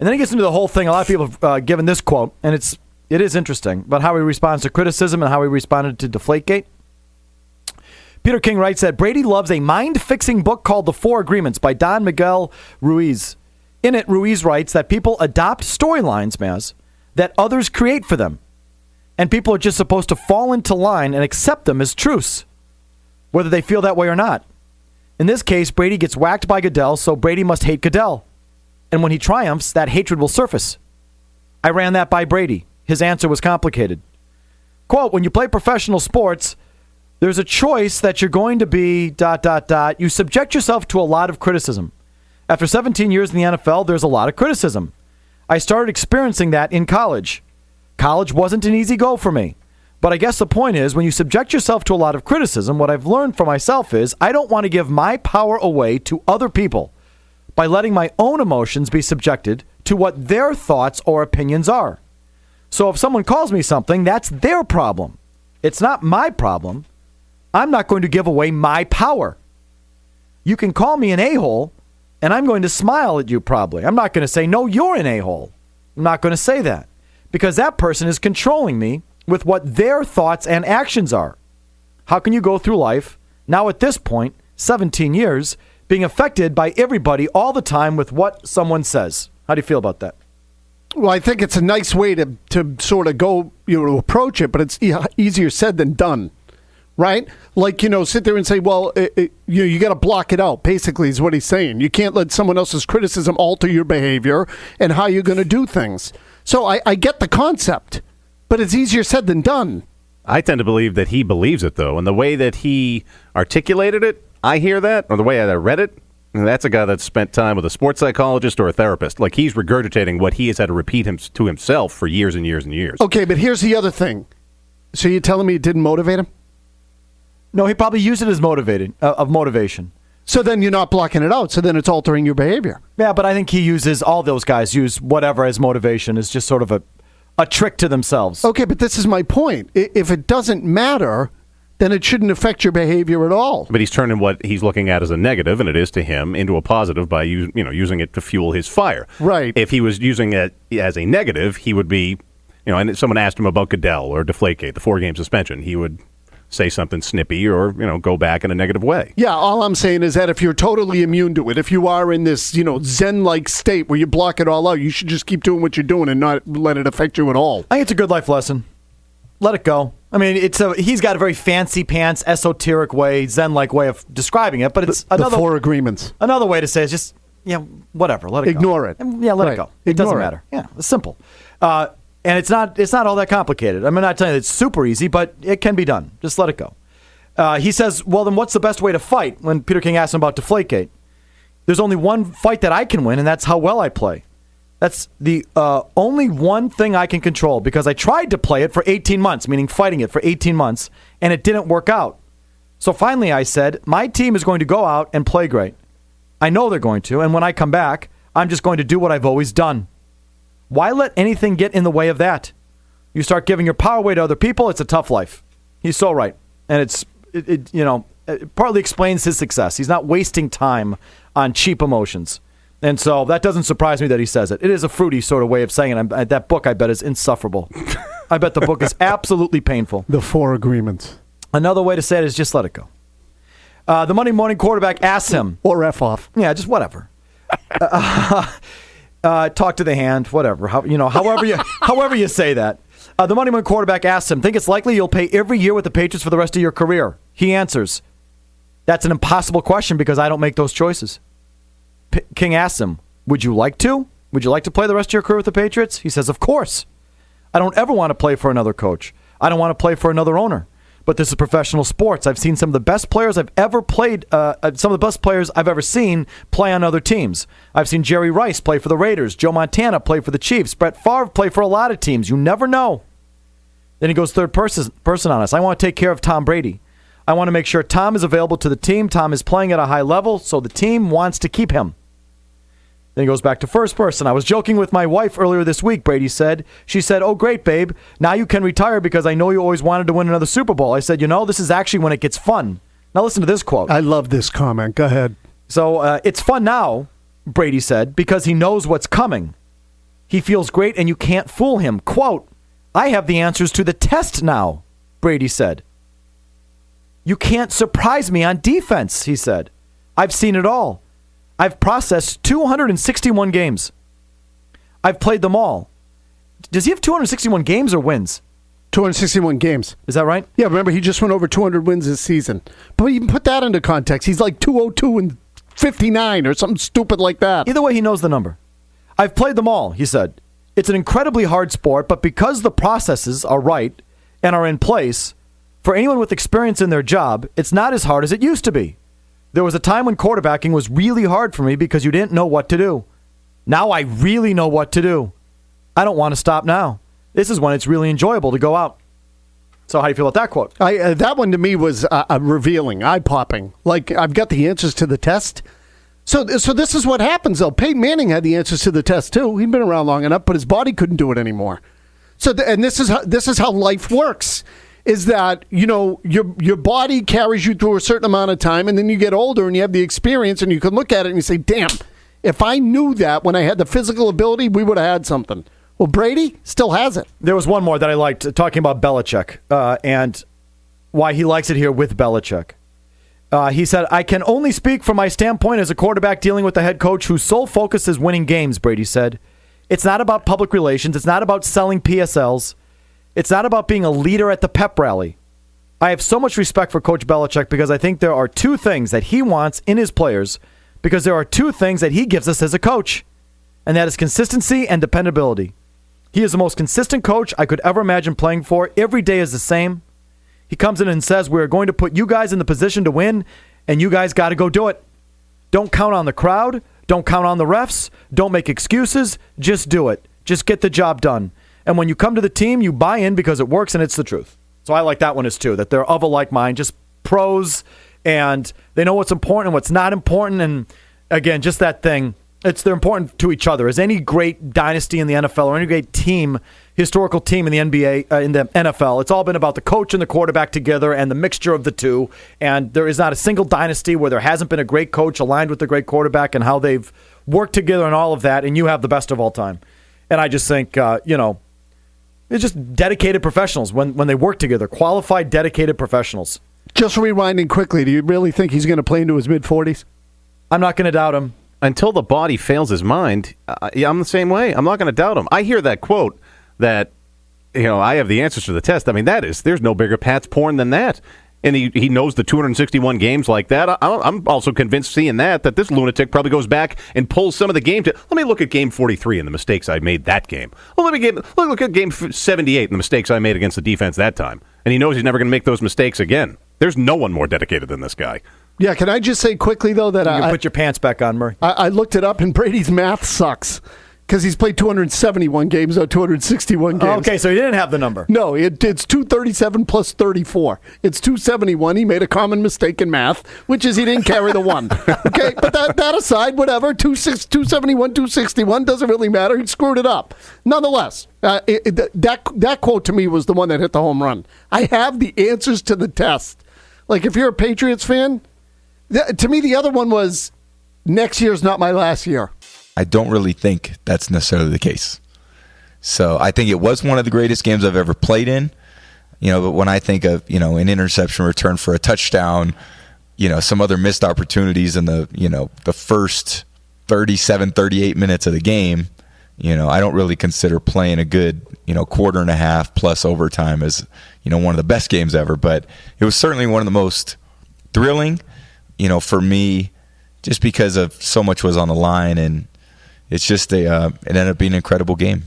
And then he gets into the whole thing. A lot of people have given this quote, and it is interesting, about how he responds to criticism and how he responded to Deflategate. Peter King writes that Brady loves a mind-fixing book called The Four Agreements by Don Miguel Ruiz. In it, Ruiz writes that people adopt storylines, Maz, that others create for them. And people are just supposed to fall into line and accept them as truths, whether they feel that way or not. In this case, Brady gets whacked by Goodell, so Brady must hate Goodell. And when he triumphs, that hatred will surface. I ran that by Brady. His answer was complicated. Quote, when you play professional sports, there's a choice that you're going to be ... You subject yourself to a lot of criticism. After 17 years in the NFL, there's a lot of criticism. I started experiencing that in college. College wasn't an easy go for me. But I guess the point is, when you subject yourself to a lot of criticism, what I've learned for myself is I don't want to give my power away to other people by letting my own emotions be subjected to what their thoughts or opinions are. So if someone calls me something, that's their problem. It's not my problem. I'm not going to give away my power. You can call me an a-hole, and I'm going to smile at you probably. I'm not going to say, no, you're an a-hole. I'm not going to say that, because that person is controlling me with what their thoughts and actions are. How can you go through life, now at this point, 17 years, being affected by everybody all the time with what someone says? How do you feel about that? Well, I think it's a nice way to sort of go, to approach it, but it's easier said than done. Right? Like, sit there and say, well, you got to block it out, basically, is what he's saying. You can't let someone else's criticism alter your behavior and how you're going to do things. So I get the concept, but it's easier said than done. I tend to believe that he believes it, though. And the way that he articulated it, I hear that, or the way I read it, that's a guy that's spent time with a sports psychologist or a therapist. Like, he's regurgitating what he has had to repeat to himself for years and years and years. Okay, but here's the other thing. So you're telling me it didn't motivate him? No, he probably used it as motivation. So then you're not blocking it out. So then it's altering your behavior. Yeah, but I think all those guys use whatever as motivation as just sort of a trick to themselves. Okay, but this is my point. If it doesn't matter, then it shouldn't affect your behavior at all. But he's turning what he's looking at as a negative, and it is to him, into a positive by using it to fuel his fire. Right. If he was using it as a negative, he would be, and if someone asked him about Goodell or Deflategate, the 4-game suspension, he would say something snippy or, go back in a negative way. Yeah, all I'm saying is that if you're totally immune to it, if you are in this, Zen-like state where you block it all out, you should just keep doing what you're doing and not let it affect you at all. I think it's a good life lesson. Let it go. I mean, he's got a very fancy pants, esoteric way, Zen-like way of describing it, but it's the 4 agreements. Another way to say it's just, whatever, let it Ignore go. it. Yeah, let it go. It doesn't matter. Yeah, it's simple. And it's not all that complicated. I'm not telling you it's super easy, but it can be done. Just let it go. He says, well, then what's the best way to fight? When Peter King asked him about Deflategate, there's only one fight that I can win, and that's how well I play. That's the only one thing I can control, because I tried to play it for 18 months, meaning fighting it for 18 months, and it didn't work out. So finally I said, my team is going to go out and play great. I know they're going to, and when I come back, I'm just going to do what I've always done. Why let anything get in the way of that? You start giving your power away to other people, it's a tough life. He's so right. And it partly explains his success. He's not wasting time on cheap emotions. And so that doesn't surprise me that he says it. It is a fruity sort of way of saying it. That book, I bet, is insufferable. I bet the book is absolutely painful. The 4 agreements. Another way to say it is just let it go. The Monday morning quarterback asks him. Or F off. Yeah, just whatever. Talk to the hand, whatever. However you say that. The Monday morning quarterback asks him, think it's likely you'll pay every year with the Patriots for the rest of your career? He answers, that's an impossible question because I don't make those choices. King asks him, would you like to? Would you like to play the rest of your career with the Patriots? He says, of course. I don't ever want to play for another coach. I don't want to play for another owner. But this is professional sports. I've seen some of the best players I've ever played, some of the best players I've ever seen play on other teams. I've seen Jerry Rice play for the Raiders, Joe Montana play for the Chiefs, Brett Favre play for a lot of teams. You never know. Then he goes third person on us. I want to take care of Tom Brady. I want to make sure Tom is available to the team. Tom is playing at a high level, so the team wants to keep him. Then he goes back to first person. I was joking with my wife earlier this week, Brady said. She said, oh, great, babe. Now you can retire because I know you always wanted to win another Super Bowl. I said, this is actually when it gets fun. Now listen to this quote. I love this comment. Go ahead. So it's fun now, Brady said, because he knows what's coming. He feels great and you can't fool him. Quote, I have the answers to the test now, Brady said. You can't surprise me on defense, he said. I've seen it all. I've processed 261 games. I've played them all. Does he have 261 games or wins? 261 games. Is that right? Yeah, remember, he just went over 200 wins this season. But you can put that into context. He's like 202 and 59 or something stupid like that. Either way, he knows the number. I've played them all, he said. It's an incredibly hard sport, but because the processes are right and are in place, for anyone with experience in their job, it's not as hard as it used to be. There was a time when quarterbacking was really hard for me because you didn't know what to do. Now I really know what to do. I don't want to stop now. This is when it's really enjoyable to go out. So how do you feel about that quote? That one to me was revealing, eye-popping. Like, I've got the answers to the test. So this is what happens, though. Peyton Manning had the answers to the test, too. He'd been around long enough, but his body couldn't do it anymore. So, and this is how life works, is that, you know, your body carries you through a certain amount of time, and then you get older and you have the experience, and you can look at it and you say, damn, if I knew that when I had the physical ability, we would have had something. Well, Brady still has it. There was one more that I liked, talking about Belichick and why he likes it here with Belichick. He said, I can only speak from my standpoint as a quarterback dealing with a head coach whose sole focus is winning games, Brady said. It's not about public relations. It's not about selling PSLs. It's not about being a leader at the pep rally. I have so much respect for Coach Belichick because I think there are two things that he wants in his players, because there are two things that he gives us as a coach, and that is consistency and dependability. He is the most consistent coach I could ever imagine playing for. Every day is the same. He comes in and says, we're going to put you guys in the position to win, and you guys got to go do it. Don't count on the crowd. Don't count on the refs. Don't make excuses. Just do it. Just get the job done. And when you come to the team, you buy in because it works and it's the truth. So I like that one as too, that they're of a like mind, just pros, and they know what's important and what's not important. And again, just that thing. They're important to each other. As any great dynasty in the NFL or any great team, historical team in the NBA, in the NFL, it's all been about the coach and the quarterback together and the mixture of the two. And there is not a single dynasty where there hasn't been a great coach aligned with the great quarterback and how they've worked together and all of that. And you have the best of all time. And I just think, it's just dedicated professionals when they work together. Qualified, dedicated professionals. Just rewinding quickly, do you really think he's going to play into his mid-40s? I'm not going to doubt him. Until the body fails his mind, I'm the same way. I'm not going to doubt him. I hear that quote that, I have the answers to the test. I mean, there's no bigger Pat's porn than that. And he knows the 261 games like that. I'm also convinced seeing that this lunatic probably goes back and pulls some of the game. Let me look at game 43 and the mistakes I made that game. Well, look at game 78 and the mistakes I made against the defense that time. And he knows he's never going to make those mistakes again. There's no one more dedicated than this guy. Yeah, can I just say quickly, though, that you put your pants back on, Murray. I looked it up, and Brady's math sucks because he's played 271 games out of 261 games. Okay, so he didn't have the number. No, it's 237 plus 34. It's 271. He made a common mistake in math, which is he didn't carry the one. Okay, but that aside, whatever, 271, 261, doesn't really matter. He screwed it up. Nonetheless, that quote to me was the one that hit the home run. I have the answers to the test. Like, if you're a Patriots fan, to me, the other one was, next year's not my last year. I don't really think that's necessarily the case. So I think it was one of the greatest games I've ever played in. But when I think of, an interception return for a touchdown, some other missed opportunities in the first 37, 38 minutes of the game, I don't really consider playing a good, quarter and a half plus overtime as, one of the best games ever. But it was certainly one of the most thrilling, for me, just because of so much was on the line, and it's just it ended up being an incredible game.